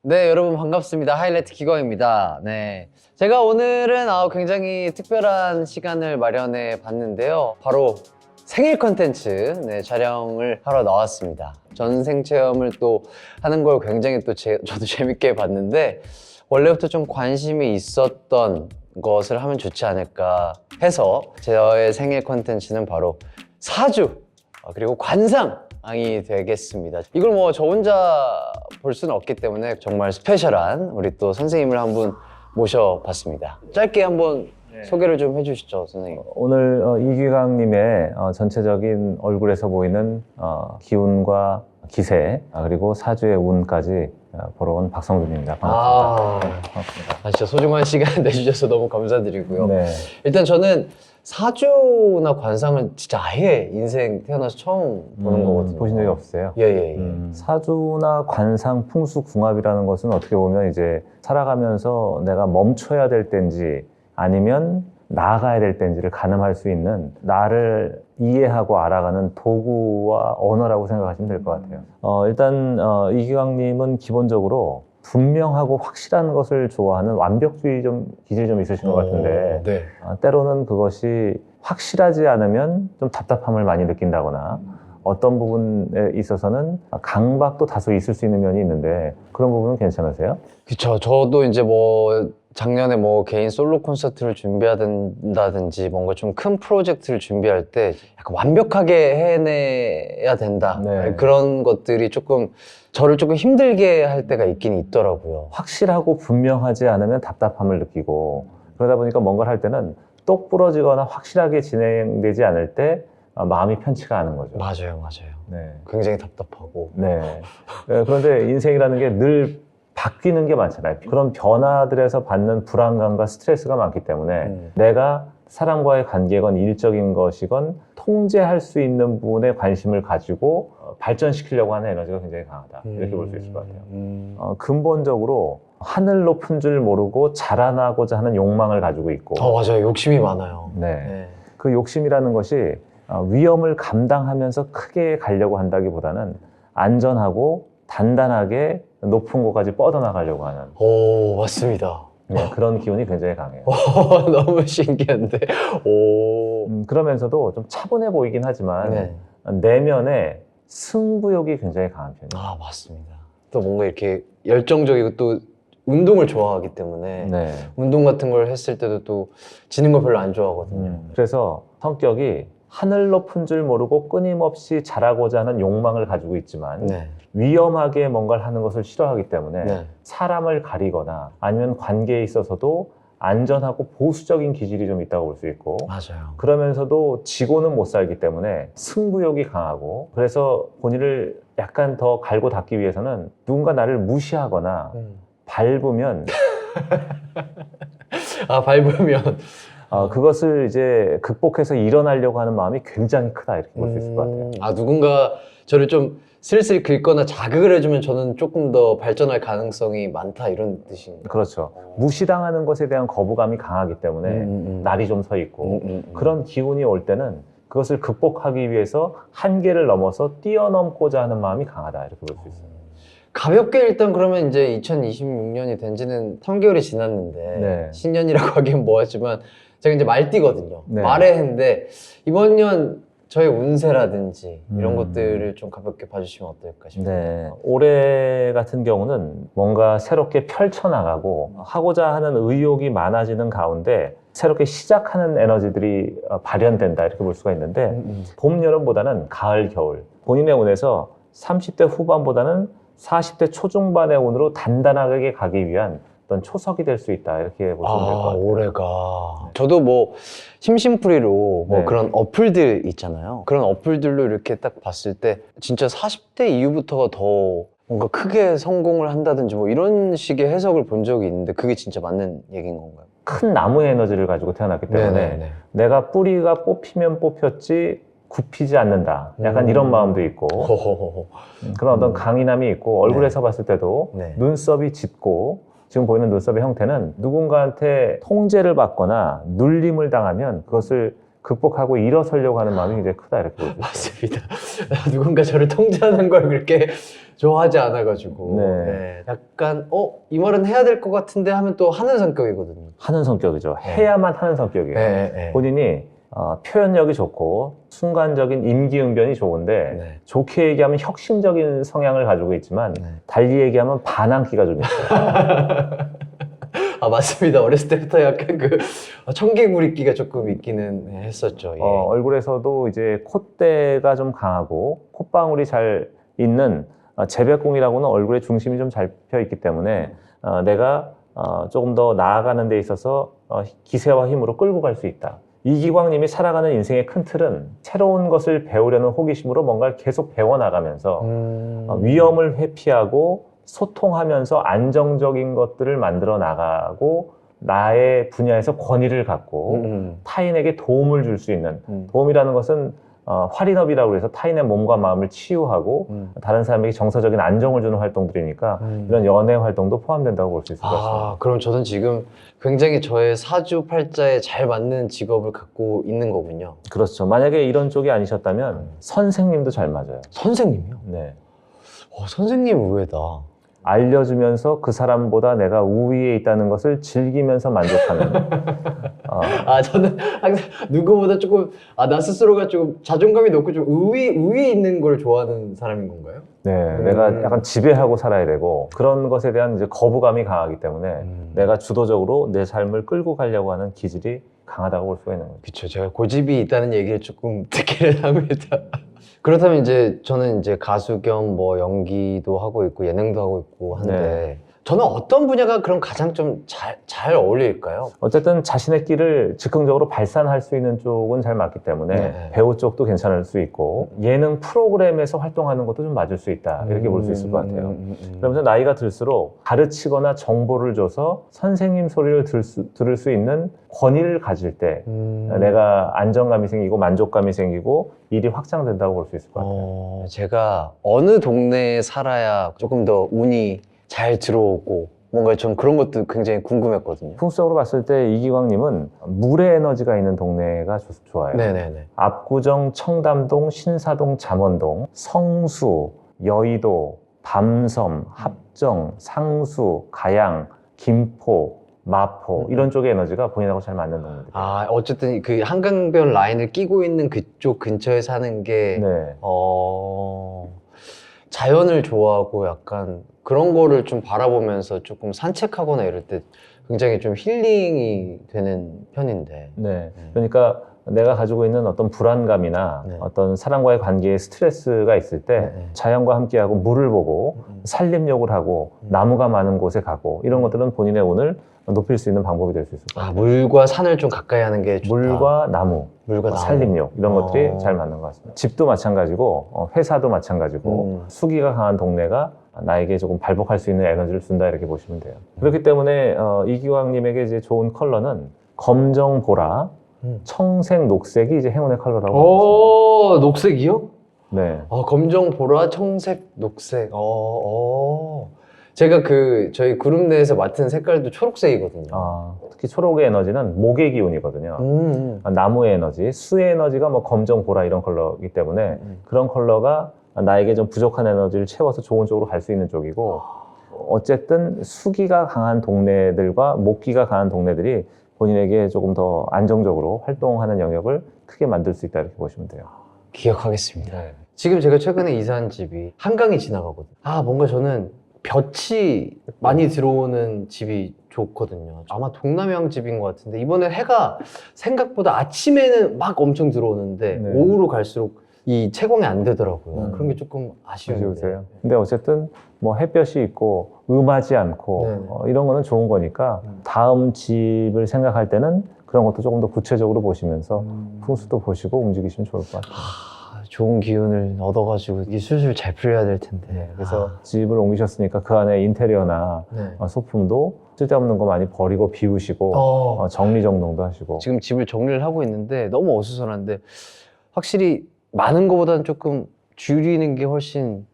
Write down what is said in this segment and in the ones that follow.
네, 여러분 반갑습니다. 하이라이트 기광입니다. 네. 제가 오늘은 굉장히 특별한 시간을 마련해 봤는데요. 바로 생일 컨텐츠 촬영을 하러 나왔습니다. 전생 체험을 또 하는 걸 굉장히 저도 재밌게 봤는데 원래부터 좀 관심이 있었던 것을 하면 좋지 않을까 해서 저의 생일 컨텐츠는 바로 사주 그리고 관상이 되겠습니다. 이걸 뭐 저 혼자 볼 수는 없기 때문에 정말 스페셜한 우리 또 선생님을 한 분 모셔봤습니다. 짧게 한번 소개를 좀 해주시죠, 선생님. 오늘 이기광님의 전체적인 얼굴에서 보이는 기운과 기세 그리고 사주의 운까지 보러 온 박성준입니다. 반갑습니다. 네, 반갑습니다. 진짜 소중한 시간 내주셔서 너무 감사드리고요. 네. 일단 저는 사주나 관상을 진짜 아예 인생 태어나서 처음 보는 거거든요. 보신 적이 없으세요? 예. 사주나 관상, 풍수, 궁합이라는 것은 어떻게 보면 이제 살아가면서 내가 멈춰야 될 때인지 아니면 나아가야 될 때인지를 가늠할 수 있는 나를 이해하고 알아가는 도구와 언어라고 생각하시면 될 것 같아요. 일단 이기광님은 기본적으로 분명하고 확실한 것을 좋아하는 완벽주의 기질이 좀 있으신 것 같은데 네. 때로는 그것이 확실하지 않으면 좀 답답함을 많이 느낀다거나 어떤 부분에 있어서는 강박도 다소 있을 수 있는 면이 있는데 그런 부분은 괜찮으세요? 그쵸. 저도 이제 뭐 작년에 뭐 개인 솔로 콘서트를 준비한다든지 뭔가 좀 큰 프로젝트를 준비할 때 약간 완벽하게 해내야 된다. 네. 그런 것들이 저를 조금 힘들게 할 때가 있긴 있더라고요. 확실하고 분명하지 않으면 답답함을 느끼고 그러다 보니까 뭔가를 할 때는 똑 부러지거나 확실하게 진행되지 않을 때 마음이 편치가 않은 거죠. 맞아요. 네. 굉장히 답답하고. 네. 그런데 인생이라는 게 늘 바뀌는 게 많잖아요. 그런 변화들에서 받는 불안감과 스트레스가 많기 때문에 내가 사람과의 관계건 일적인 것이건 통제할 수 있는 부분에 관심을 가지고 발전시키려고 하는 에너지가 굉장히 강하다. 이렇게 볼 수 있을 것 같아요. 근본적으로 하늘 높은 줄 모르고 자라나고자 하는 욕망을 가지고 있고 맞아요. 욕심이 많아요. 네. 그 욕심이라는 것이 위험을 감당하면서 크게 가려고 한다기보다는 안전하고 단단하게 높은 곳까지 뻗어나가려고 하는 오, 맞습니다. 그런 기운이 굉장히 강해요. 너무 신기한데. 오. 그러면서도 좀 차분해 보이긴 하지만 네. 내면에 승부욕이 굉장히 강한 편이에요. 맞습니다. 또 뭔가 이렇게 열정적이고 또 운동을 좋아하기 때문에 네. 운동 같은 걸 했을 때도 또 지는 걸 별로 안 좋아하거든요. 그래서 성격이 하늘 높은 줄 모르고 끊임없이 자라고자 하는 욕망을 가지고 있지만 네. 위험하게 뭔가를 하는 것을 싫어하기 때문에 네. 사람을 가리거나 아니면 관계에 있어서도 안전하고 보수적인 기질이 좀 있다고 볼 수 있고 맞아요. 그러면서도 지고는 못 살기 때문에 승부욕이 강하고 그래서 본인을 약간 더 갈고 닦기 위해서는 누군가 나를 무시하거나 밟으면 밟으면 그것을 이제 극복해서 일어나려고 하는 마음이 굉장히 크다 이렇게 볼 수 있을 것 같아요. 누군가 저를 좀 슬슬 긁거나 자극을 해주면 저는 조금 더 발전할 가능성이 많다 이런 뜻인가요? 그렇죠. 무시당하는 것에 대한 거부감이 강하기 때문에 날이 좀 서 있고 그런 기운이 올 때는 그것을 극복하기 위해서 한계를 넘어서 뛰어넘고자 하는 마음이 강하다 이렇게 볼 수 있어요. 가볍게 일단 그러면 이제 2026년이 된 지는 3개월이 지났는데 네. 신년이라고 하긴 뭐하지만 제가 이제 말띠거든요. 네. 말의 해인데 이번 년 저의 운세라든지 이런 것들을 좀 가볍게 봐주시면 어떨까 싶습니다. 네. 올해 같은 경우는 뭔가 새롭게 펼쳐나가고 하고자 하는 의욕이 많아지는 가운데 새롭게 시작하는 에너지들이 발현된다 이렇게 볼 수가 있는데 봄, 여름보다는 가을, 겨울 본인의 운에서 30대 후반보다는 40대 초중반의 운으로 단단하게 가기 위한 어떤 초석이 될 수 있다 이렇게 보시면 될 것 같아요. 올해가 저도 뭐 심심풀이로 뭐 네. 그런 어플들 있잖아요. 그런 어플들로 이렇게 딱 봤을 때 진짜 40대 이후부터가 더 뭔가 크게 성공을 한다든지 뭐 이런 식의 해석을 본 적이 있는데 그게 진짜 맞는 얘기인 건가요? 큰 나무의 에너지를 가지고 태어났기 때문에 네네네. 내가 뿌리가 뽑히면 뽑혔지 굽히지 않는다 약간 이런 마음도 있고 그런 어떤 강인함이 있고 얼굴에서 봤을 때도 네. 눈썹이 짙고 지금 보이는 눈썹의 형태는 누군가한테 통제를 받거나 눌림을 당하면 그것을 극복하고 일어서려고 하는 마음이 굉장히 크다 이렇게 보죠. 맞습니다. 누군가 저를 통제하는 걸 그렇게 좋아하지 않아가지고 네. 네. 약간 이 말은 해야 될 것 같은데 하면 또 하는 성격이거든요. 하는 성격이죠. 네. 해야만 하는 성격이에요. 네. 본인이 표현력이 좋고 순간적인 임기응변이 좋은데 네. 좋게 얘기하면 혁신적인 성향을 가지고 있지만 네. 달리 얘기하면 반항기가 좀 있어요. 아 맞습니다. 어렸을 때부터 약간 그 청개구리끼가 조금 있기는 했었죠. 예. 얼굴에서도 이제 콧대가 좀 강하고 콧방울이 잘 있는 재백공이라고는 얼굴의 중심이 좀 잡혀 있기 때문에 내가 조금 더 나아가는 데 있어서 기세와 힘으로 끌고 갈 수 있다. 이기광님이 살아가는 인생의 큰 틀은 새로운 것을 배우려는 호기심으로 뭔가를 계속 배워나가면서 위험을 회피하고 소통하면서 안정적인 것들을 만들어 나가고 나의 분야에서 권위를 갖고 타인에게 도움을 줄 수 있는 도움이라는 것은 활인업이라고 해서 타인의 몸과 마음을 치유하고 다른 사람에게 정서적인 안정을 주는 활동들이니까 이런 연애 활동도 포함된다고 볼 수 있을 것 같습니다. 그럼 저는 지금 굉장히 저의 사주팔자에 잘 맞는 직업을 갖고 있는 거군요. 그렇죠. 만약에 이런 쪽이 아니셨다면 선생님도 잘 맞아요. 선생님이요? 네. 선생님 의외다. 알려주면서 그 사람보다 내가 우위에 있다는 것을 즐기면서 만족하는. 저는 항상 누구보다 조금 나 스스로가 조금 자존감이 높고 좀 우위에 있는 걸 좋아하는 사람인 건가요? 네, 내가 약간 지배하고 살아야 되고 그런 것에 대한 이제 거부감이 강하기 때문에 내가 주도적으로 내 삶을 끌고 가려고 하는 기질이 강하다고 볼 수가 있는 거죠. 그렇죠. 제가 고집이 있다는 얘기를 조금 듣기는 합니다. 그렇다면 이제 저는 이제 가수 겸 뭐 연기도 하고 있고 예능도 하고 있고 한데 네. 저는 어떤 분야가 그럼 가장 좀 잘 어울릴까요? 어쨌든 자신의 길을 즉흥적으로 발산할 수 있는 쪽은 잘 맞기 때문에 네. 배우 쪽도 괜찮을 수 있고 예능 프로그램에서 활동하는 것도 좀 맞을 수 있다 이렇게 볼 수 있을 것 같아요. 그러면서 나이가 들수록 가르치거나 정보를 줘서 선생님 소리를 들을 수 있는 권위를 가질 때 내가 안정감이 생기고 만족감이 생기고 일이 확장된다고 볼 수 있을 것 같아요. 제가 어느 동네에 살아야 조금 더 운이 잘 들어오고 뭔가 좀 그런 것도 굉장히 궁금했거든요. 풍수적으로 봤을 때 이기광님은 물의 에너지가 있는 동네가 좋아요. 네네네. 압구정, 청담동, 신사동, 잠원동, 성수, 여의도, 밤섬, 합정, 상수, 가양, 김포, 마포 이런 쪽의 에너지가 본인하고 잘 맞는 동네들. 어쨌든 그 한강변 라인을 끼고 있는 그쪽 근처에 사는 게 네. 자연을 좋아하고 약간 그런 거를 좀 바라보면서 조금 산책하거나 이럴 때 굉장히 좀 힐링이 되는 편인데. 네. 그러니까 내가 가지고 있는 어떤 불안감이나 네. 어떤 사람과의 관계에 스트레스가 있을 때 네. 자연과 함께하고 물을 보고 산림욕을 하고 나무가 많은 곳에 가고 이런 것들은 본인의 운을 높일 수 있는 방법이 될 수 있을 것 같아요. 물과 산을 좀 가까이 하는 게 좋다. 물과 나무, 물과 나무. 산림욕 이런 것들이 잘 맞는 것 같습니다. 집도 마찬가지고 회사도 마찬가지고 수기가 강한 동네가 나에게 조금 발복할 수 있는 에너지를 준다 이렇게 보시면 돼요. 그렇기 때문에 이기광님에게 이제 좋은 컬러는 검정, 보라, 청색, 녹색이 이제 행운의 컬러라고. 녹색이요? 네. 검정, 보라, 청색, 녹색. 제가 저희 그룹 내에서 맡은 색깔도 초록색이거든요. 특히 초록의 에너지는 목의 기운이거든요. 나무의 에너지, 수의 에너지가 뭐 검정, 보라 이런 컬러이기 때문에 그런 컬러가 나에게 좀 부족한 에너지를 채워서 좋은 쪽으로 갈 수 있는 쪽이고 어쨌든 수기가 강한 동네들과 목기가 강한 동네들이 본인에게 조금 더 안정적으로 활동하는 영역을 크게 만들 수 있다 이렇게 보시면 돼요. 기억하겠습니다. 지금 제가 최근에 이사한 집이 한강이 지나가거든요. 뭔가 저는 볕이 많이 들어오는 집이 좋거든요. 아마 동남향 집인 것 같은데 이번에 해가 생각보다 아침에는 막 엄청 들어오는데 네. 오후로 갈수록 이 채광이 안 되더라고요. 그런 게 조금 아쉬운데. 아쉬우세요? 근데 어쨌든 뭐 햇볕이 있고 음하지 않고 이런 거는 좋은 거니까 다음 집을 생각할 때는 그런 것도 조금 더 구체적으로 보시면서 풍수도 보시고 움직이시면 좋을 것 같아요. 좋은 기운을 얻어가지고 이게 술술 잘 풀려야 될 텐데. 그래서 집을 옮기셨으니까 그 안에 인테리어나 소품도 쓸데없는 거 많이 버리고 비우시고 정리정돈도 하시고. 지금 집을 정리를 하고 있는데 너무 어수선한데 확실히 많은 것보다는 조금 줄이는 게 훨씬.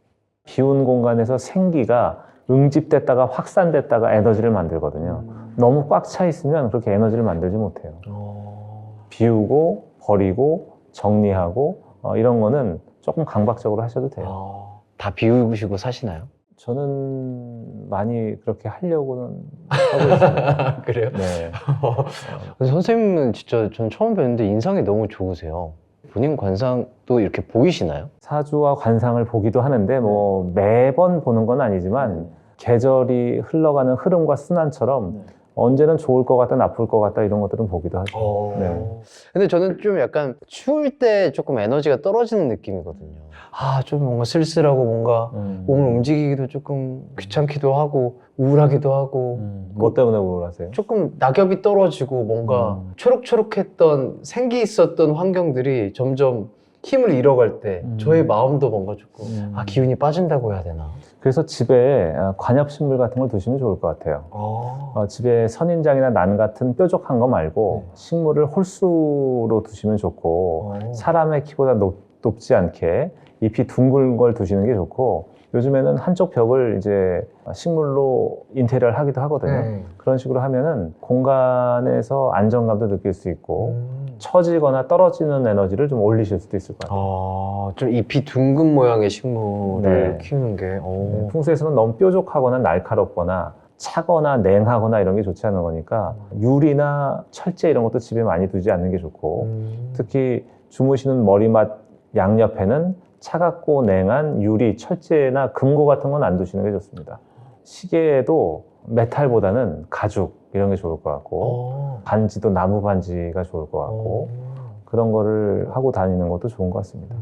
비운 공간에서 생기가 응집됐다가 확산됐다가 에너지를 만들거든요. 너무 꽉 차 있으면 그렇게 에너지를 만들지 못해요. 비우고 버리고 정리하고 이런 거는 조금 강박적으로 하셔도 돼요. 다 비우시고 사시나요? 저는 많이 그렇게 하려고는 하고 있습니다. 그래요? 네. 근데 선생님은 진짜 전 처음 뵀는데 인상이 너무 좋으세요. 본인 관상도 이렇게 보이시나요? 사주와 관상을 보기도 하는데 뭐 매번 보는 건 아니지만 계절이 흘러가는 흐름과 순환처럼 언제는 좋을 것 같다, 나쁠 것 같다 이런 것들은 보기도 하죠. 네. 근데 저는 좀 약간 추울 때 조금 에너지가 떨어지는 느낌이거든요. 좀 뭔가 쓸쓸하고 뭔가 몸을 움직이기도 조금 귀찮기도 하고 우울하기도 하고 뭐 때문에 우울하세요? 조금 낙엽이 떨어지고 뭔가 초록초록했던 생기 있었던 환경들이 점점 힘을 잃어갈 때 저의 마음도 뭔가 조금 기운이 빠진다고 해야 되나? 그래서 집에 관엽식물 같은 걸 두시면 좋을 것 같아요. 집에 선인장이나 난 같은 뾰족한 거 말고 식물을 홀수로 두시면 좋고 사람의 키보다 높지 않게 잎이 둥근 걸 두시는 게 좋고 요즘에는 한쪽 벽을 이제 식물로 인테리어를 하기도 하거든요. 그런 식으로 하면은 공간에서 안정감도 느낄 수 있고 처지거나 떨어지는 에너지를 좀 올리실 수도 있을 것 같아요. 좀 잎이 둥근 모양의 식물을 네. 키우는 게. 풍수에서는 너무 뾰족하거나 날카롭거나 차거나 냉하거나 이런 게 좋지 않은 거니까 유리나 철제 이런 것도 집에 많이 두지 않는 게 좋고 특히 주무시는 머리맡 양옆에는 차갑고 냉한 유리, 철제나 금고 같은 건 안 두시는 게 좋습니다. 시계에도 메탈보다는 가죽 이런 게 좋을 것 같고 반지도 나무 반지가 좋을 것 같고 그런 거를 하고 다니는 것도 좋은 것 같습니다.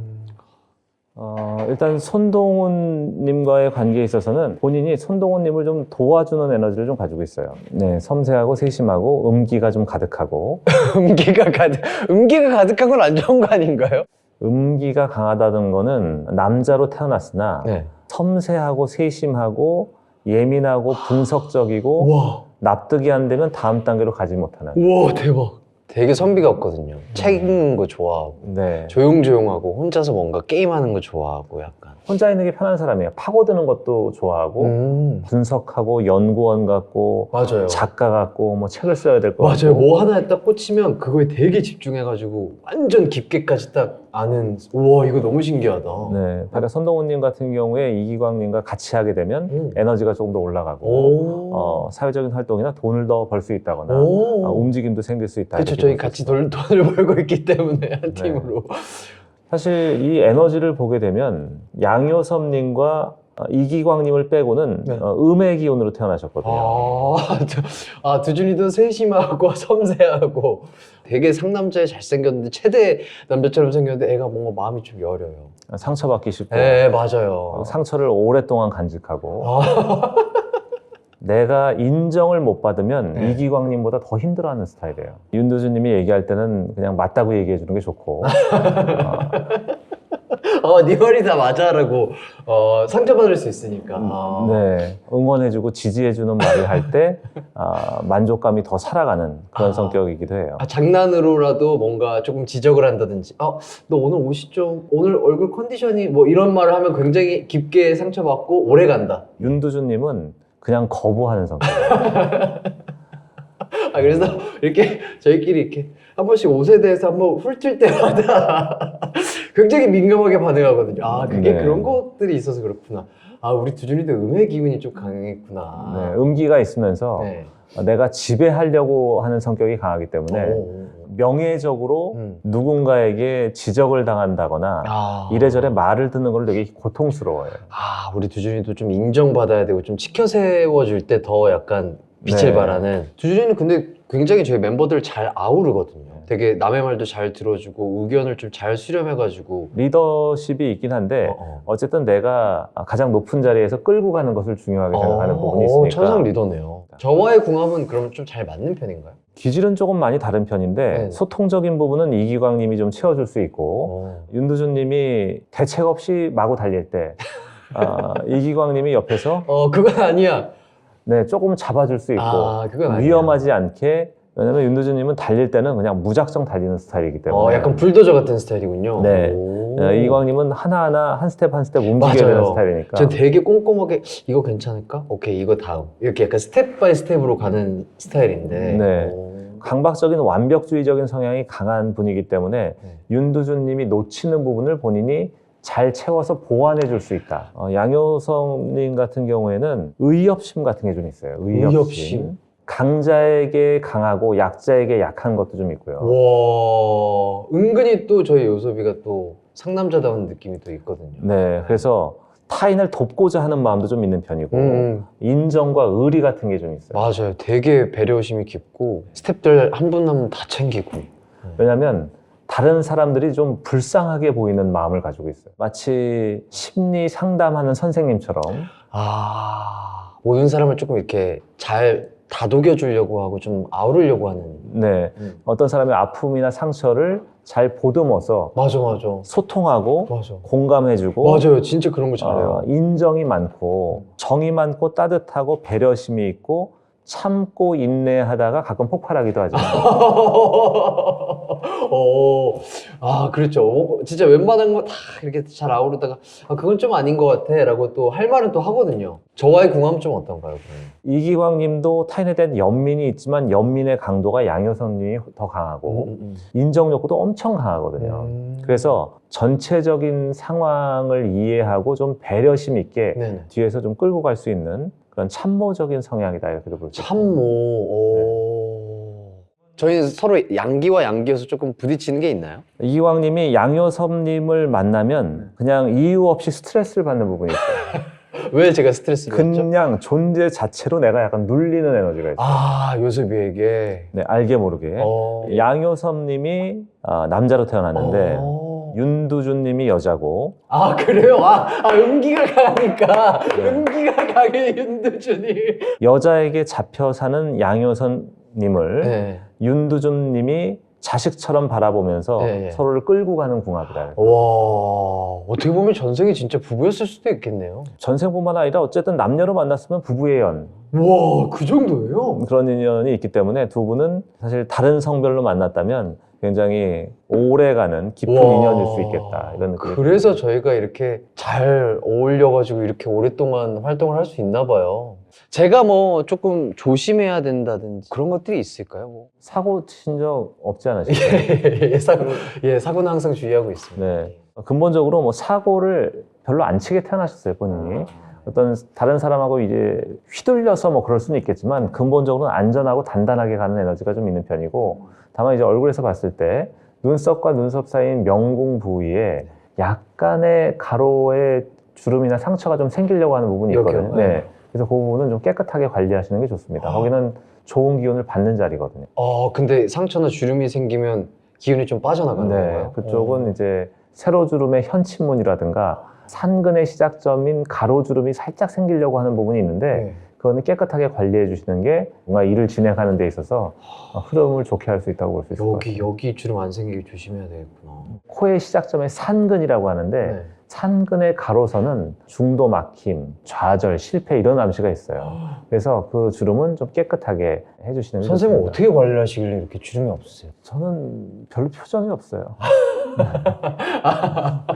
일단 손동훈 님과의 관계에 있어서는 본인이 손동훈 님을 좀 도와주는 에너지를 좀 가지고 있어요. 네, 섬세하고 세심하고 음기가 좀 가득하고 음기가 가득한 건 안 좋은 거 아닌가요? 음기가 강하다는 거는 남자로 태어났으나 섬세하고 세심하고 예민하고 분석적이고 납득이 안 되면 다음 단계로 가지 못하는. 우와, 대박. 되게 선비가 없거든요. 책 읽는 거 좋아하고 네. 조용조용하고 혼자서 뭔가 게임하는 거 좋아하고 약간 혼자 있는 게 편한 사람이에요. 파고드는 것도 좋아하고 분석하고 연구원 같고 맞아요. 작가 같고 뭐 책을 써야 될 것 맞아요. 같고 뭐 하나에 딱 꽂히면 그거에 되게 집중해가지고 완전 깊게까지 딱 아는. 우와, 이거 너무 신기하다. 네, 그러니까 손동훈님 같은 경우에 이기광님과 같이 하게 되면 에너지가 조금 더 올라가고 사회적인 활동이나 돈을 더 벌 수 있다거나 움직임도 생길 수 있다. 그렇죠. 저희 같이 돈을 벌고 있기 때문에 한 네. 팀으로. 사실 이 에너지를 보게 되면 양효섭님과 이기광님을 빼고는 음의 기운으로 태어나셨거든요. 두준이도 세심하고 섬세하고 되게 상남자에 잘생겼는데 최대 남자처럼 생겼는데 애가 뭔가 마음이 좀 여려요. 상처받기 쉽고 네, 맞아요. 상처를 오랫동안 간직하고 내가 인정을 못 받으면 이기광님보다 더 힘들어하는 스타일이에요. 윤두준님이 얘기할 때는 그냥 맞다고 얘기해 주는 게 좋고 네 말이 다 맞아라고 상처받을 수 있으니까. 네, 응원해주고 지지해주는 말을 할 때 만족감이 더 살아가는 그런 성격이기도 해요. 장난으로라도 뭔가 조금 지적을 한다든지 너 오늘 옷이 좀 오늘 얼굴 컨디션이 뭐 이런 말을 하면 굉장히 깊게 상처받고 오래 간다. 윤두준님은 그냥 거부하는 성격이에요. 그래서 이렇게 저희끼리 이렇게 한 번씩 옷에 대해서 한번 훑을 때마다 굉장히 민감하게 반응하거든요. 그게 네. 그런 것들이 있어서 그렇구나. 우리 두준이도 음의 기운이 좀 강했구나. 네, 음기가 있으면서 내가 지배하려고 하는 성격이 강하기 때문에 명예적으로 누군가에게 지적을 당한다거나 이래저래 말을 듣는 걸 되게 고통스러워해요. 우리 두준이도 좀 인정받아야 되고 좀 치켜 세워줄 때 더 약간 빛을 발하는. 두준이는 근데 굉장히 저희 멤버들 잘 아우르거든요. 되게 남의 말도 잘 들어주고 의견을 좀 잘 수렴해가지고 리더십이 있긴 한데 어쨌든 내가 가장 높은 자리에서 끌고 가는 것을 중요하게 생각하는 부분이 있으니까. 천상 리더네요. 저와의 궁합은 그럼 좀 잘 맞는 편인가요? 기질은 조금 많이 다른 편인데 소통적인 부분은 이기광님이 좀 채워줄 수 있고 윤두준님이 대책 없이 마구 달릴 때 이기광님이 옆에서 그건 아니야. 네, 조금 잡아줄 수 있고 그건 아니야. 위험하지 않게. 왜냐면 윤두준님은 달릴 때는 그냥 무작정 달리는 스타일이기 때문에 약간 불도저 같은 스타일이군요. 네. 이광님은 하나하나 한 스텝 한 스텝 움직여야 되는 스타일이니까. 전 되게 꼼꼼하게 이거 괜찮을까? 오케이, 이거 다음. 이렇게 약간 스텝 바이 스텝으로 가는 스타일인데. 강박적인 완벽주의적인 성향이 강한 분이기 때문에 네. 윤두준 님이 놓치는 부분을 본인이 잘 채워서 보완해 줄 수 있다. 양효성 님 같은 경우에는 의협심 같은 게 좀 있어요. 의협심? 강자에게 강하고 약자에게 약한 것도 좀 있고요. 와, 은근히 또 저희 요섭이가 또 상남자다운 느낌이 또 있거든요. 네, 그래서 타인을 돕고자 하는 마음도 좀 있는 편이고 인정과 의리 같은 게 좀 있어요. 맞아요. 되게 배려심이 깊고 스태프들 한 분 한 분 다 챙기고. 왜냐하면 다른 사람들이 좀 불쌍하게 보이는 마음을 가지고 있어요. 마치 심리 상담하는 선생님처럼. 모든 사람을 조금 이렇게 잘 다독여주려고 하고 좀 아우르려고 하는. 네, 어떤 사람의 아픔이나 상처를 잘 보듬어서 맞아. 소통하고 맞아. 공감해주고 맞아요. 진짜 그런 거 잘해요. 인정이 많고 정이 많고 따뜻하고 배려심이 있고 참고 인내하다가 가끔 폭발하기도 하죠. 그렇죠. 진짜 웬만한 거 다 이렇게 잘 아우르다가 그건 좀 아닌 것 같아 라고 또 할 말은 또 하거든요. 저와의 궁합은 좀 어떤가요? 이기광 님도 타인에 대한 연민이 있지만 연민의 강도가 양효성 님이 더 강하고 인정 욕구도 엄청 강하거든요. 그래서 전체적인 상황을 이해하고 좀 배려심 있게 네네. 뒤에서 좀 끌고 갈 수 있는 그런 참모적인 성향이다 이렇게도 볼 수 있습니다. 참모. 저희는 서로 양기와 양기여서 조금 부딪히는 게 있나요? 이기광 님이 양효섭 님을 만나면 그냥 이유 없이 스트레스를 받는 부분이 있어요. 왜 제가 스트레스를 받죠? 그냥 존재 자체로 내가 약간 눌리는 에너지가 있어요. 요섭이에게. 네, 알게 모르게. 양효섭 님이 남자로 태어났는데 윤두준 님이 여자고. 그래요? 은기가 강하니까. 네. 은기가 강해, 윤두준이. 여자에게 잡혀 사는 양효섭 님을 네. 윤두준 님이 자식처럼 바라보면서 네. 서로를 끌고 가는 궁합이다. 와, 어떻게 보면 전생이 진짜 부부였을 수도 있겠네요. 전생뿐만 아니라 어쨌든 남녀로 만났으면 부부의 연. 와, 그 정도예요? 그런 인연이 있기 때문에 두 분은 사실 다른 성별로 만났다면 굉장히 오래가는 깊은 인연일 수 있겠다 이런 느낌이 그래서 저희가 이렇게 잘 어울려가지고 이렇게 오랫동안 활동을 할 수 있나 봐요. 제가 뭐 조금 조심해야 된다든지 그런 것들이 있을까요? 뭐. 사고 친 적 없지 않으실까요? 사고는 항상 주의하고 있습니다. 네. 근본적으로 뭐 사고를 별로 안 치게 태어나셨어요, 본인이. 어떤 다른 사람하고 이제 휘둘려서 뭐 그럴 수는 있겠지만 근본적으로는 안전하고 단단하게 가는 에너지가 좀 있는 편이고 다만 이제 얼굴에서 봤을 때 눈썹과 눈썹 사이인 명궁 부위에 약간의 가로의 주름이나 상처가 좀 생기려고 하는 부분이 있거든요. 여기요? 네. 그래서 그 부분은 좀 깨끗하게 관리하시는 게 좋습니다. 거기는 좋은 기운을 받는 자리거든요. 근데 상처나 주름이 생기면 기운이 좀 빠져나가는 건가요? 그쪽은 이제 세로주름의 현침문이라든가 산근의 시작점인 가로주름이 살짝 생기려고 하는 부분이 있는데 그거는 깨끗하게 관리해 주시는 게 뭔가 일을 진행하는 데 있어서 흐름을 좋게 할 수 있다고 볼 수 있을 것 같아요. 여기 주름 안 생기게 조심해야 되겠구나. 코의 시작점에 산근이라고 하는데 산근의 가로선은 중도 막힘, 좌절, 실패 이런 암시가 있어요. 그래서 그 주름은 좀 깨끗하게 해주시는 게 선생님은 좋습니다. 어떻게 관리를 하시길래 이렇게 주름이 없으세요? 저는 별로 표정이 없어요.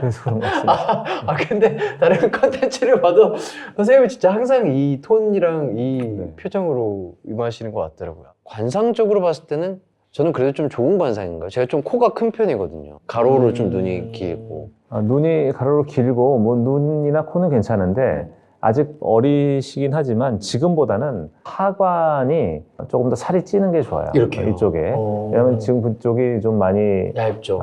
그래서 그런 것 같습니다. 근데 다른 컨텐츠를 봐도 선생님은 진짜 항상 이 톤이랑 이 표정으로 임하시는 것 같더라고요. 관상적으로 봤을 때는 저는 그래도 좀 좋은 관상인가요? 제가 좀 코가 큰 편이거든요. 가로로 좀 눈이 길고. 눈이 가로로 길고 뭐 눈이나 코는 괜찮은데 아직 어리시긴 하지만 지금보다는 하관이 조금 더 살이 찌는 게 좋아요. 이렇게요? 이쪽에. 왜냐면 지금 그쪽이 좀 많이 얇죠.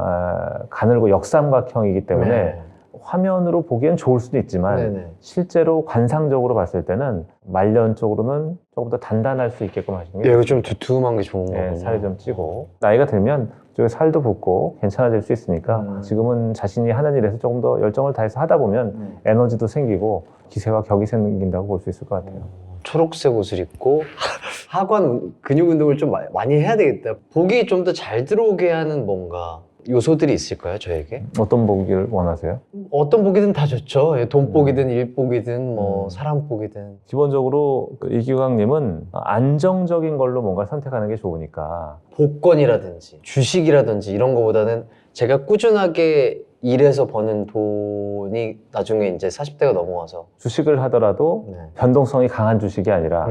가늘고 역삼각형이기 때문에 네. 화면으로 보기엔 좋을 수도 있지만 네네. 실제로 관상적으로 봤을 때는 말년 쪽으로는 조금 더 단단할 수 있게끔 하시는 게 이거 좀 두툼한 게 좋은 거군요. 살이 좀 찌고 나이가 들면 쪽에 살도 붙고 괜찮아질 수 있으니까 지금은 자신이 하는 일에서 조금 더 열정을 다해서 하다 보면 에너지도 생기고 기세와 격이 생긴다고 볼 수 있을 것 같아요. 초록색 옷을 입고 하관 근육 운동을 좀 많이 해야 되겠다. 복이 좀 더 잘 들어오게 하는 뭔가 요소들이 있을까요, 저에게? 어떤 보기를 원하세요? 어떤 복이든 다 좋죠. 돈 복이든 일 복이든 뭐 사람 복이든. 기본적으로 이기광님은 안정적인 걸로 뭔가 선택하는 게 좋으니까 복권이라든지 주식이라든지 이런 거보다는 제가 꾸준하게 일해서 버는 돈이 나중에 이제 40대가 넘어와서 주식을 하더라도 네. 변동성이 강한 주식이 아니라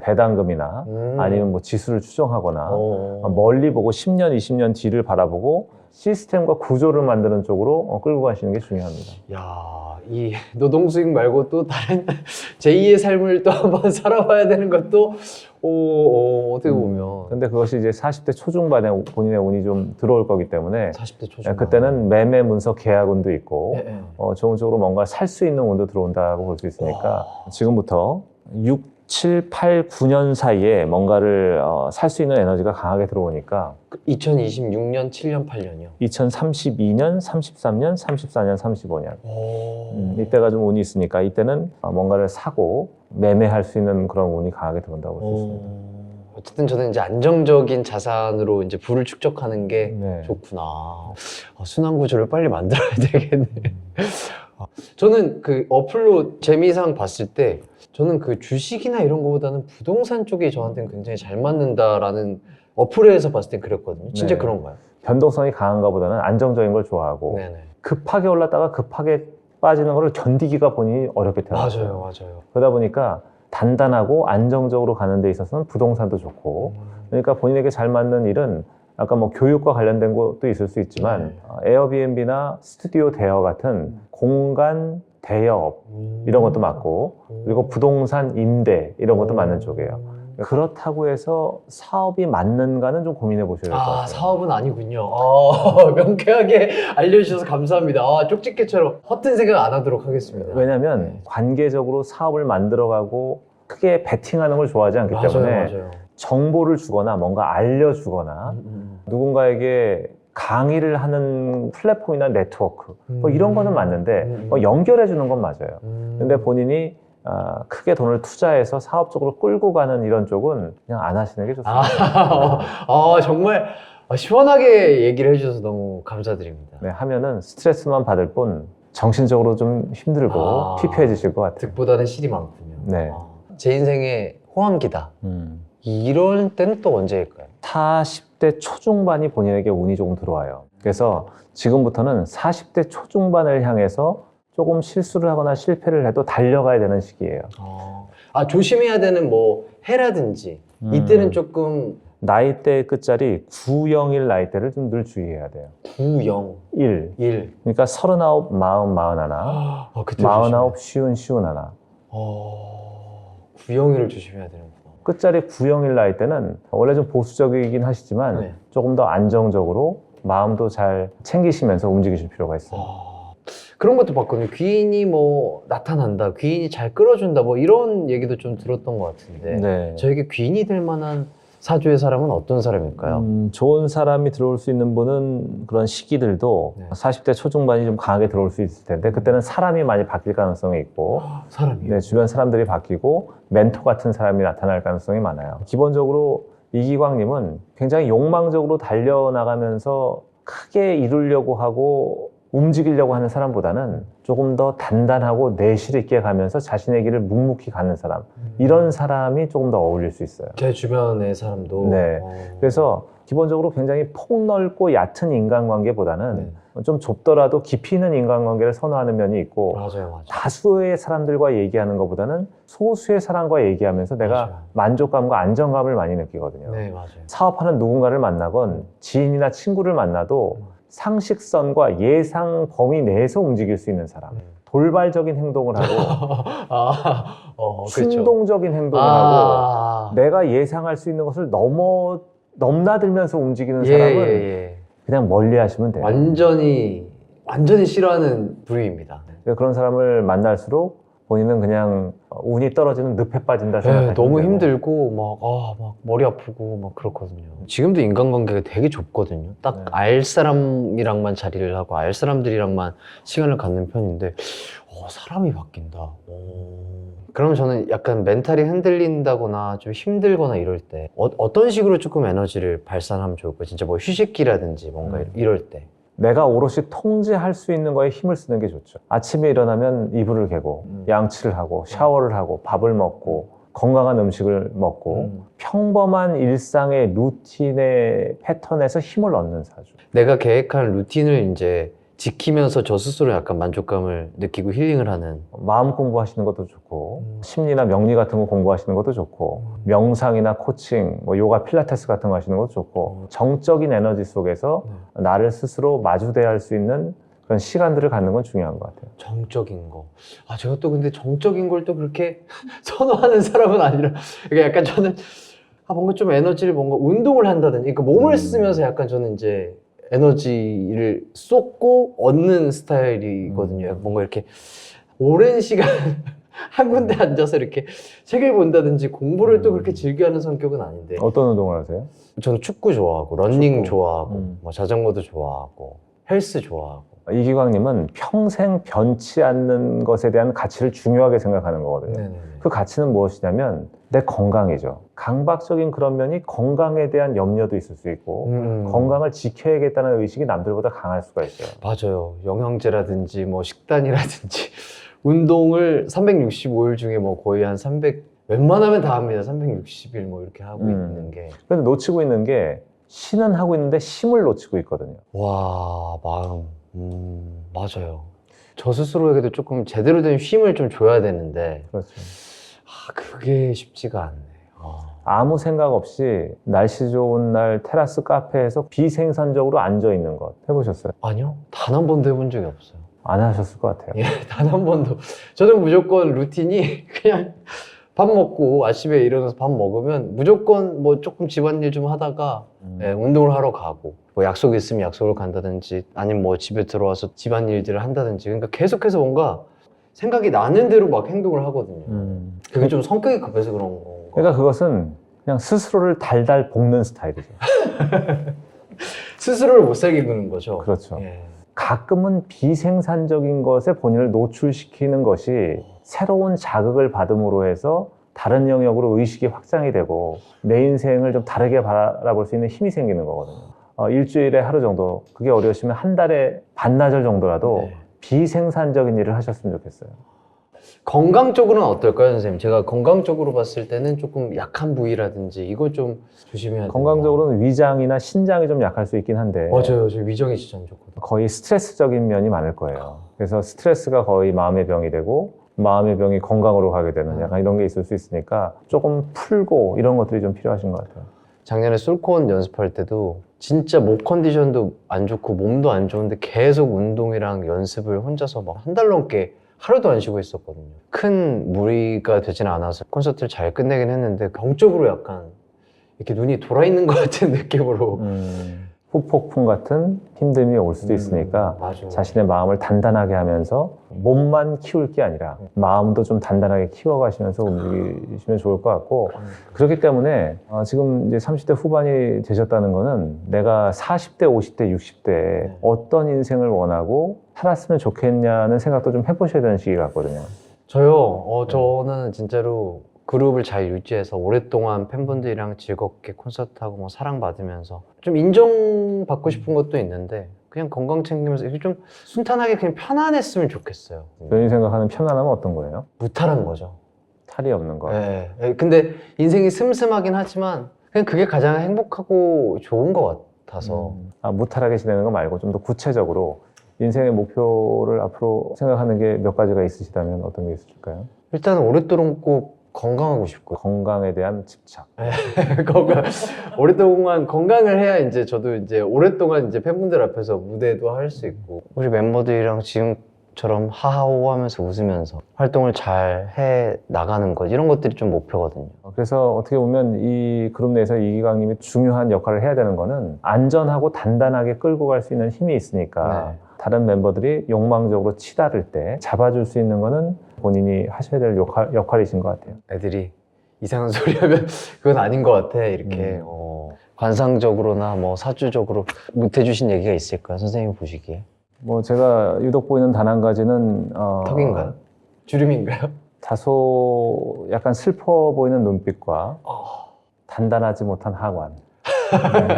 배당금이나 아니면 뭐 지수를 추정하거나 멀리 보고 10년, 20년 뒤를 바라보고 시스템과 구조를 만드는 쪽으로 끌고 가시는 게 중요합니다. 야, 이 노동 수익 말고 또 다른 제2의 삶을 또 한번 살아봐야 되는 것도 어떻게 보면 근데 그것이 이제 40대 초중반에 본인의 운이 좀 들어올 거기 때문에 40대 초중반 그때는 매매 문서 계약운도 있고 네, 네. 좋은 쪽으로 뭔가 살 수 있는 운도 들어온다고 볼 수 있으니까 지금부터 6, 7, 8, 9년 사이에 뭔가를 살 수 있는 에너지가 강하게 들어오니까 2026년, 7년, 8년이요. 2032년, 33년, 34년, 35년 이때가 좀 운이 있으니까 이때는 뭔가를 사고 매매할 수 있는 그런 운이 강하게 들어온다고 볼 수 있습니다. 어쨌든 저는 이제 안정적인 자산으로 이제 부를 축적하는 게 네. 좋구나. 순환 구조를 빨리 만들어야 되겠네. 저는 그 어플로 재미상 봤을 때 저는 그 주식이나 이런 거보다는 부동산 쪽이 저한테는 굉장히 잘 맞는다라는 어플에서 봤을 땐 그랬거든요. 진짜 네. 그런가요? 변동성이 강한가 보다는 안정적인 걸 좋아하고 네네. 급하게 올랐다가 급하게 빠지는 걸 견디기가 본인이 어렵게 태어났어요. 맞아요. 그러다 보니까 단단하고 안정적으로 가는 데 있어서는 부동산도 좋고 그러니까 본인에게 잘 맞는 일은 아까 뭐 교육과 관련된 것도 있을 수 있지만 에어비앤비나 스튜디오 대여 같은 공간 대여업 이런 것도 맞고 그리고 부동산 임대 이런 것도 맞는 쪽이에요. 그렇다고 해서 사업이 맞는가는 좀 고민해 보셔야 될 것 같아요. 사업은 아니군요. 명쾌하게 알려주셔서 감사합니다. 쪽집게처럼 허튼 생각 안 하도록 하겠습니다. 왜냐하면 관계적으로 사업을 만들어가고 크게 베팅하는 걸 좋아하지 않기 때문에 맞아요. 정보를 주거나 뭔가 알려주거나 누군가에게 강의를 하는 플랫폼이나 네트워크 뭐 이런 거는 맞는데 연결해 주는 건 맞아요. 근데 본인이 크게 돈을 투자해서 사업적으로 끌고 가는 이런 쪽은 그냥 안 하시는 게 좋습니다. 정말 시원하게 얘기를 해주셔서 너무 감사드립니다. 네, 하면은 스트레스만 받을 뿐 정신적으로 좀 힘들고 피폐해지실 것 같아요. 득보다는 실이 많군요. 네. 제 인생의 호황기다. 이럴 때는 또 언제일까요? 40대 초중반이 본인에게 운이 조금 들어와요. 그래서 지금부터는 40대 초중반을 향해서 조금 실수를 하거나 실패를 해도 달려가야 되는 시기예요. 조심해야 되는 뭐 해라든지 이때는 조금 나이대의 끝자리 901 나이대를 좀 늘 주의해야 돼요. 9, 1. 1. 그러니까 39, 40, 41, 그때 49, 쉬운 하나. 901을 조심해야 되는구나. 끝자리 901 나이대는 원래 좀 보수적이긴 하시지만 네. 조금 더 안정적으로 마음도 잘 챙기시면서 움직이실 필요가 있어요. 그런 것도 봤거든요. 귀인이 뭐 나타난다, 귀인이 잘 끌어준다, 뭐 이런 얘기도 좀 들었던 것 같은데 네. 저에게 귀인이 될 만한 사주의 사람은 어떤 사람일까요? 좋은 사람이 들어올 수 있는 분은 그런 시기들도 네. 40대 초중반이 좀 강하게 들어올 수 있을 텐데 그때는 사람이 많이 바뀔 가능성이 있고 사람이요? 네, 주변 사람들이 바뀌고 멘토 같은 사람이 나타날 가능성이 많아요. 기본적으로 이기광님은 굉장히 욕망적으로 달려나가면서 크게 이루려고 하고 움직이려고 하는 사람보다는 조금 더 단단하고 내실 있게 가면서 자신의 길을 묵묵히 가는 사람 이런 사람이 조금 더 어울릴 수 있어요. 제 주변의 사람도 네. 그래서 기본적으로 굉장히 폭넓고 얕은 인간관계보다는 좀 좁더라도 깊이 있는 인간관계를 선호하는 면이 있고 맞아요. 다수의 사람들과 얘기하는 것보다는 소수의 사람과 얘기하면서 내가 맞아요. 만족감과 안정감을 많이 느끼거든요. 네, 맞아요. 사업하는 누군가를 만나건 지인이나 친구를 만나도 상식선과 예상 범위 내에서 움직일 수 있는 사람. 돌발적인 행동을 하고 그렇죠. 충동적인 행동을 하고 내가 예상할 수 있는 것을 넘나들면서 움직이는 사람은 그냥 멀리 하시면 돼요. 완전히 싫어하는 부류입니다. 그런 사람을 만날수록 본인은 그냥 운이 떨어지는 늪에 빠진다 생각하시면 너무 되고. 힘들고 막 머리 아프고 막 그렇거든요. 지금도 인간관계가 되게 좁거든요. 딱 알 사람이랑만 자리를 하고 알 사람들이랑만 시간을 갖는 편인데 사람이 바뀐다. 그럼 저는 약간 멘탈이 흔들린다거나 좀 힘들거나 이럴 때 어떤 식으로 조금 에너지를 발산하면 좋을까요? 진짜 뭐 휴식기라든지 뭔가 이럴 때. 내가 오롯이 통제할 수 있는 거에 힘을 쓰는 게 좋죠. 아침에 일어나면 이불을 개고 양치를 하고 샤워를 하고 밥을 먹고 건강한 음식을 먹고 평범한 일상의 루틴의 패턴에서 힘을 얻는 사주. 내가 계획한 루틴을 이제 지키면서 저 스스로 약간 만족감을 느끼고 힐링을 하는. 마음 공부하시는 것도 좋고 심리나 명리 같은 거 공부하시는 것도 좋고 명상이나 코칭, 뭐 요가, 필라테스 같은 거 하시는 것도 좋고 정적인 에너지 속에서 나를 스스로 마주대할 수 있는 그런 시간들을 갖는 건 중요한 것 같아요. 정적인 거. 아, 제가 또 근데 정적인 걸 또 그렇게 선호하는 사람은 아니라, 그러니까 약간 저는, 뭔가 좀 에너지를 뭔가 운동을 한다든지, 그러니까 몸을 쓰면서 약간 저는 이제 에너지를 쏟고 얻는 스타일이거든요. 뭔가 이렇게 오랜 시간 한 군데 앉아서 이렇게 책을 본다든지 공부를 또 그렇게 즐겨하는 성격은 아닌데. 어떤 운동을 하세요? 저는 축구 좋아하고, 러닝 축구. 좋아하고, 뭐 자전거도 좋아하고, 헬스 좋아하고. 이기광님은 평생 변치 않는 것에 대한 가치를 중요하게 생각하는 거거든요. 네네네. 그 가치는 무엇이냐면 내 건강이죠. 강박적인 그런 면이 건강에 대한 염려도 있을 수 있고 건강을 지켜야겠다는 의식이 남들보다 강할 수가 있어요. 맞아요. 영양제라든지 뭐 식단이라든지 운동을 365일 중에 뭐 거의 한 300, 웬만하면 다 합니다. 360일 뭐 이렇게 하고 있는 게. 그런데 놓치고 있는 게 신은 하고 있는데 힘을 놓치고 있거든요. 와, 마음. 맞아요. 저 스스로에게도 조금 제대로 된 쉼을 좀 줘야 되는데. 그렇죠. 그게 쉽지가 않네. 아무 생각 없이 날씨 좋은 날 테라스 카페에서 비생산적으로 앉아 있는 것 해보셨어요? 아니요. 단 한 번도 해본 적이 없어요. 안 하셨을 것 같아요. 예, 단 한 번도. 저는 무조건 루틴이 그냥 밥 먹고 아침에 일어나서 밥 먹으면 무조건 뭐 조금 집안일 좀 하다가 예, 운동을 하러 가고 뭐 약속이 있으면 약속을 간다든지 아니면 뭐 집에 들어와서 집안일들을 한다든지 그러니까 계속해서 뭔가 생각이 나는 대로 막 행동을 하거든요. 그게 좀 성격이 급해서 그런 건가? 그러니까 그것은 그냥 스스로를 달달 볶는 스타일이죠. 스스로를 못 살게 구는 거죠. 그렇죠. 예. 가끔은 비생산적인 것에 본인을 노출시키는 것이 새로운 자극을 받음으로 해서 다른 영역으로 의식이 확장이 되고 내 인생을 좀 다르게 바라볼 수 있는 힘이 생기는 거거든요. 일주일에 하루 정도, 그게 어려우시면 한 달에 반나절 정도라도 네. 비생산적인 일을 하셨으면 좋겠어요. 건강 쪽으로는 어떨까요, 선생님? 제가 건강적으로 봤을 때는 조금 약한 부위라든지 이거 좀 조심해야 돼요. 건강적으로는 위장이나 신장이 좀 약할 수 있긴 한데 맞아요. 저 위장이 진짜 안 좋거든요. 거의 스트레스적인 면이 많을 거예요. 그래서 스트레스가 거의 마음의 병이 되고 마음의 병이 건강으로 가게 되는 약간 이런 게 있을 수 있으니까 조금 풀고 이런 것들이 좀 필요하신 것 같아요. 작년에 솔콘 연습할 때도 진짜 목 컨디션도 안 좋고 몸도 안 좋은데 계속 운동이랑 연습을 혼자서 막 한 달 넘게 하루도 안 쉬고 있었거든요. 큰 무리가 되지는 않아서 콘서트를 잘 끝내긴 했는데 병적으로 약간 이렇게 눈이 돌아 있는 것 같은 느낌으로 후폭풍 같은 힘듦이 올 수도 있으니까 맞아. 자신의 마음을 단단하게 하면서 몸만 키울 게 아니라 마음도 좀 단단하게 키워가시면서 움직이시면 좋을 것 같고 그렇기 때문에 지금 이제 30대 후반이 되셨다는 거는 내가 40대, 50대, 60대에 어떤 인생을 원하고 살았으면 좋겠냐는 생각도 좀 해보셔야 되는 시기 같거든요. 저요? 저는 진짜로 그룹을 잘 유지해서 오랫동안 팬분들이랑 즐겁게 콘서트하고 뭐 사랑받으면서 좀 인정받고 싶은 것도 있는데 그냥 건강 챙기면서 이렇게 좀 순탄하게 그냥 편안했으면 좋겠어요. 본인이 생각하는 편안함은 어떤 거예요? 무탈한 거죠. 탈이 없는 거. 예, 예. 근데 인생이 슴슴하긴 하지만 그냥 그게 가장 행복하고 좋은 것 같아서 무탈하게 지내는 거 말고 좀 더 구체적으로 인생의 목표를 앞으로 생각하는 게 몇 가지가 있으시다면 어떤 게 있을까요? 일단은 오랫동안 꼭 건강하고 싶고요. 건강에 대한 집착. 건강, 오랫동안 건강을 해야 이제 저도 이제 오랫동안 이제 팬분들 앞에서 무대도 할 수 있고 우리 멤버들이랑 지금처럼 하하호 하면서 웃으면서 활동을 잘 해 나가는 것 이런 것들이 좀 목표거든요. 그래서 어떻게 보면 이 그룹 내에서 이기광님이 중요한 역할을 해야 되는 거는 안전하고 단단하게 끌고 갈 수 있는 힘이 있으니까 다른 멤버들이 욕망적으로 치달을 때 잡아줄 수 있는 거는 본인이 하셔야 될 역할이신 것 같아요. 애들이 이상한 소리 하면 그건 아닌 것 같아 이렇게 관상적으로나 뭐 사주적으로 못 해주신 얘기가 있을까요? 선생님 보시기에 뭐 제가 유독 보이는 단 한 가지는 턱인가요? 주름인가요? 다소 약간 슬퍼 보이는 눈빛과 단단하지 못한 하관.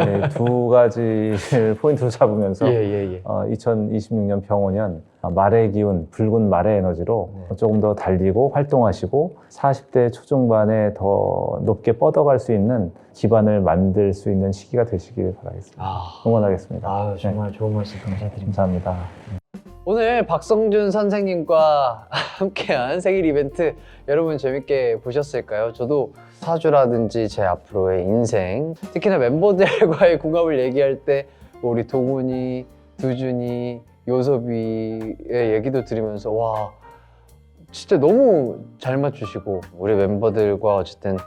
네, 두 가지를 포인트로 잡으면서 예. 2026년 병원년 말의 기운, 붉은 말의 에너지로 네. 조금 더 달리고 활동하시고 40대 초중반에 더 높게 뻗어갈 수 있는 기반을 만들 수 있는 시기가 되시길 바라겠습니다. 응원하겠습니다. 아유, 정말 좋은 말씀 감사드립니다. 감사합니다. 오늘 박성준 선생님과 함께한 생일 이벤트 여러분 재밌게 보셨을까요? 저도 사주라든지 제 앞으로의 인생, 특히나 멤버들과의 궁합을 얘기할 때 우리 동훈이, 두준이, 요섭이의 얘기도 들으면서 와 진짜 너무 잘 맞추시고 우리 멤버들과 어쨌든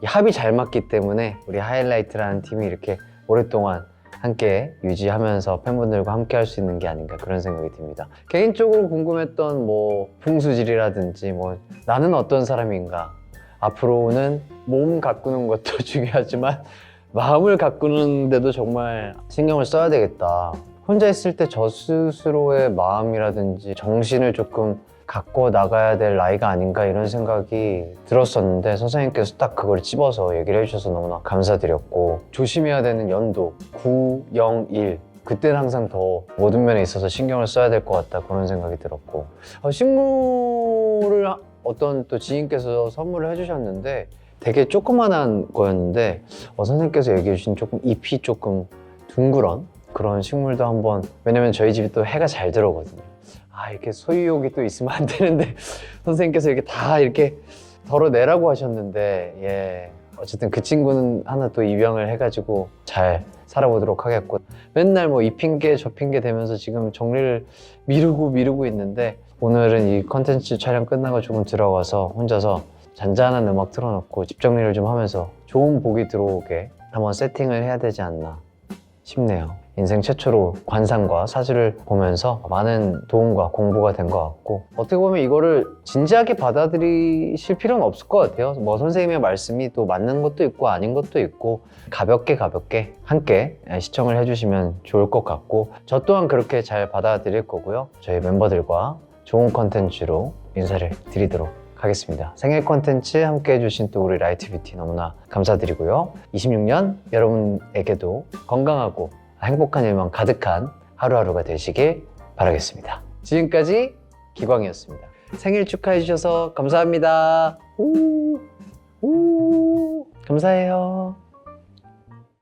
이 합이 잘 맞기 때문에 우리 하이라이트라는 팀이 이렇게 오랫동안 함께 유지하면서 팬분들과 함께 할 수 있는 게 아닌가 그런 생각이 듭니다. 개인적으로 궁금했던 뭐 풍수질이라든지 뭐 나는 어떤 사람인가, 앞으로는 몸 가꾸는 것도 중요하지만 마음을 가꾸는데도 정말 신경을 써야 되겠다. 혼자 있을 때 저 스스로의 마음이라든지 정신을 조금 갖고 나가야 될 나이가 아닌가 이런 생각이 들었었는데 선생님께서 딱 그걸 찝어서 얘기를 해주셔서 너무나 감사드렸고, 조심해야 되는 연도 9, 0, 1 그때는 항상 더 모든 면에 있어서 신경을 써야 될 것 같다 그런 생각이 들었고, 식물을 어떤 또 지인께서 선물을 해주셨는데 되게 조그만한 거였는데 선생님께서 얘기해 주신 조금 잎이 조금 둥그런 그런 식물도 한번, 왜냐면 저희 집이 또 해가 잘 들어오거든요. 이렇게 소유욕이 또 있으면 안 되는데 선생님께서 이렇게 다 이렇게 덜어내라고 하셨는데, 예, 어쨌든 그 친구는 하나 또 입양을 해가지고 잘 살아보도록 하겠고, 맨날 뭐 이 핑계 저 핑계 대면서 지금 정리를 미루고 있는데 오늘은 이 컨텐츠 촬영 끝나고 조금 들어가서 혼자서 잔잔한 음악 틀어놓고 집 정리를 좀 하면서 좋은 복이 들어오게 한번 세팅을 해야 되지 않나 싶네요. 인생 최초로 관상과 사주를 보면서 많은 도움과 공부가 된 것 같고, 어떻게 보면 이거를 진지하게 받아들이실 필요는 없을 것 같아요. 뭐 선생님의 말씀이 또 맞는 것도 있고 아닌 것도 있고 가볍게 함께 시청을 해주시면 좋을 것 같고, 저 또한 그렇게 잘 받아들일 거고요. 저희 멤버들과 좋은 컨텐츠로 인사를 드리도록 하겠습니다. 생일 콘텐츠 함께 해주신 또 우리 라이트 뷰티 너무나 감사드리고요. 26년 여러분에게도 건강하고 행복한 일만 가득한 하루하루가 되시길 바라겠습니다. 지금까지 기광이었습니다. 생일 축하해 주셔서 감사합니다. 감사해요.